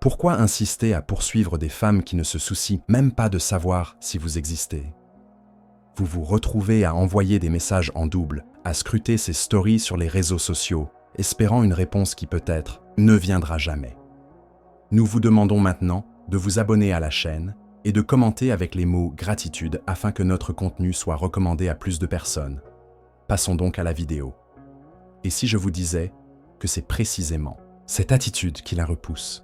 Pourquoi insister à poursuivre des femmes qui ne se soucient même pas de savoir si vous existez? Vous vous retrouvez à envoyer des messages en double, à scruter ces stories sur les réseaux sociaux, espérant une réponse qui peut-être ne viendra jamais. Nous vous demandons maintenant de vous abonner à la chaîne et de commenter avec les mots « gratitude » afin que notre contenu soit recommandé à plus de personnes. Passons donc à la vidéo. Et si je vous disais que c'est précisément cette attitude qui la repousse?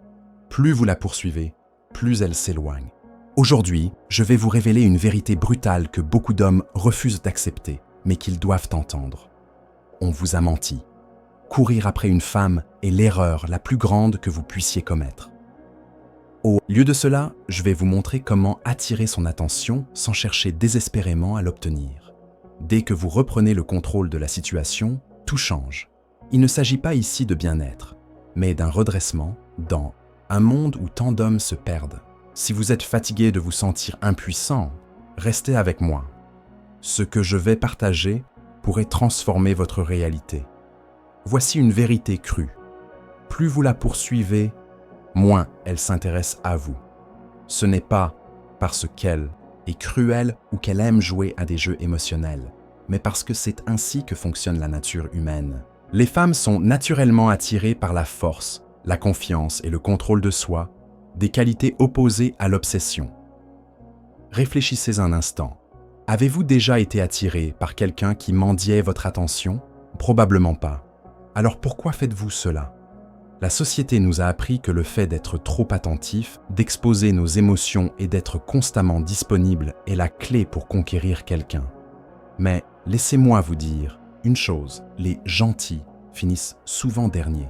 Plus vous la poursuivez, plus elle s'éloigne. Aujourd'hui, je vais vous révéler une vérité brutale que beaucoup d'hommes refusent d'accepter, mais qu'ils doivent entendre. On vous a menti. Courir après une femme est l'erreur la plus grande que vous puissiez commettre. Au lieu de cela, je vais vous montrer comment attirer son attention sans chercher désespérément à l'obtenir. Dès que vous reprenez le contrôle de la situation, tout change. Il ne s'agit pas ici de bien-être, mais d'un redressement dans un monde où tant d'hommes se perdent. Si vous êtes fatigué de vous sentir impuissant, restez avec moi. Ce que je vais partager pourrait transformer votre réalité. Voici une vérité crue. Plus vous la poursuivez, moins elle s'intéresse à vous. Ce n'est pas parce qu'elle est cruelle ou qu'elle aime jouer à des jeux émotionnels, mais parce que c'est ainsi que fonctionne la nature humaine. Les femmes sont naturellement attirées par la force, la confiance et le contrôle de soi, des qualités opposées à l'obsession. Réfléchissez un instant. Avez-vous déjà été attiré par quelqu'un qui mendiait votre attention? Probablement pas. Alors pourquoi faites-vous cela? La société nous a appris que le fait d'être trop attentif, d'exposer nos émotions et d'être constamment disponible est la clé pour conquérir quelqu'un. Mais laissez-moi vous dire une chose, les gentils finissent souvent derniers.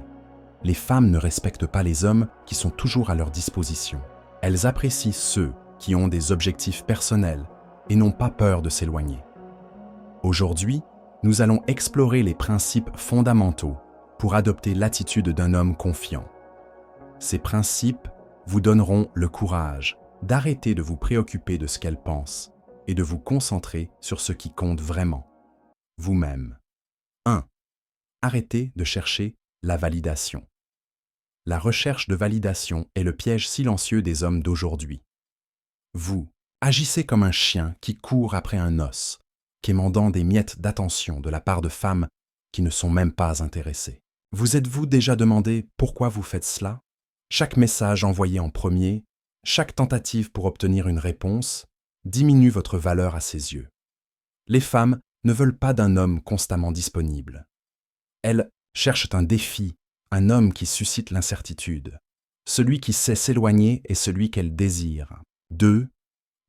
Les femmes ne respectent pas les hommes qui sont toujours à leur disposition. Elles apprécient ceux qui ont des objectifs personnels et n'ont pas peur de s'éloigner. Aujourd'hui, nous allons explorer les principes fondamentaux pour adopter l'attitude d'un homme confiant. Ces principes vous donneront le courage d'arrêter de vous préoccuper de ce qu'elle pense et de vous concentrer sur ce qui compte vraiment, vous-même. 1. Arrêtez de chercher la validation. La recherche de validation est le piège silencieux des hommes d'aujourd'hui. Vous agissez comme un chien qui court après un os, quémandant des miettes d'attention de la part de femmes qui ne sont même pas intéressées. Vous êtes-vous déjà demandé pourquoi vous faites cela? Chaque message envoyé en premier, chaque tentative pour obtenir une réponse, diminue votre valeur à ses yeux. Les femmes ne veulent pas d'un homme constamment disponible. Elles cherchent un défi, un homme qui suscite l'incertitude. Celui qui sait s'éloigner est celui qu'elles désirent. 2.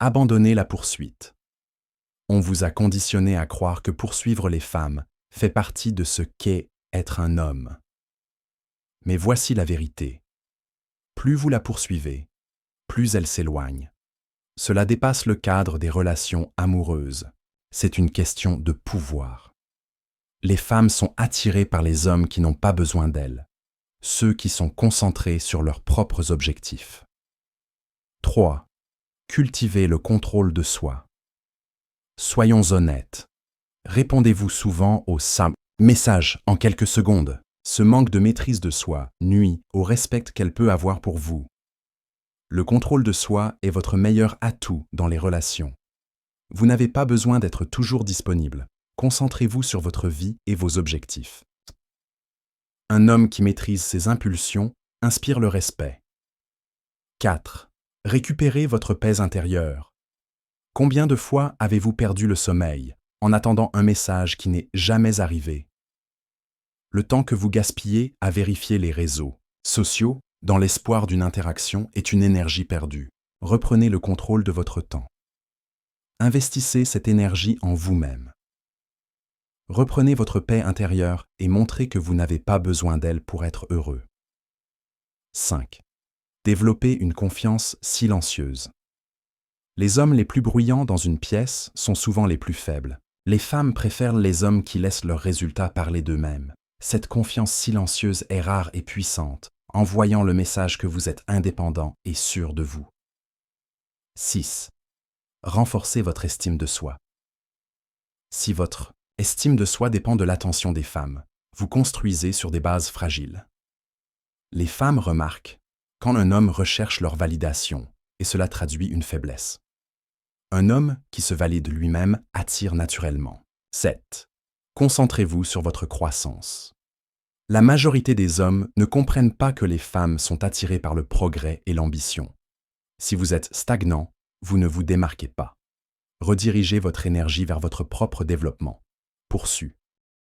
Abandonnez la poursuite. On vous a conditionné à croire que poursuivre les femmes fait partie de ce qu'est être un homme. Mais voici la vérité. Plus vous la poursuivez, plus elle s'éloigne. Cela dépasse le cadre des relations amoureuses. C'est une question de pouvoir. Les femmes sont attirées par les hommes qui n'ont pas besoin d'elles, ceux qui sont concentrés sur leurs propres objectifs. 3. Cultivez le contrôle de soi. Soyons honnêtes. Répondez-vous souvent au simple message en quelques secondes. Ce manque de maîtrise de soi nuit au respect qu'elle peut avoir pour vous. Le contrôle de soi est votre meilleur atout dans les relations. Vous n'avez pas besoin d'être toujours disponible. Concentrez-vous sur votre vie et vos objectifs. Un homme qui maîtrise ses impulsions inspire le respect. 4. Récupérez votre paix intérieure. Combien de fois avez-vous perdu le sommeil en attendant un message qui n'est jamais arrivé? Le temps que vous gaspillez à vérifier les réseaux sociaux dans l'espoir d'une interaction est une énergie perdue. Reprenez le contrôle de votre temps. Investissez cette énergie en vous-même. Reprenez votre paix intérieure et montrez que vous n'avez pas besoin d'elle pour être heureux. 5. Développez une confiance silencieuse. Les hommes les plus bruyants dans une pièce sont souvent les plus faibles. Les femmes préfèrent les hommes qui laissent leurs résultats parler d'eux-mêmes. Cette confiance silencieuse est rare et puissante, envoyant le message que vous êtes indépendant et sûr de vous. 6. Renforcez votre estime de soi. Si votre estime de soi dépend de l'attention des femmes, vous construisez sur des bases fragiles. Les femmes remarquent Quand un homme recherche leur validation, et cela traduit une faiblesse. Un homme qui se valide lui-même attire naturellement. 7. Concentrez-vous sur votre croissance. La majorité des hommes ne comprennent pas que les femmes sont attirées par le progrès et l'ambition. Si vous êtes stagnant, vous ne vous démarquez pas. Redirigez votre énergie vers votre propre développement. Poursuis.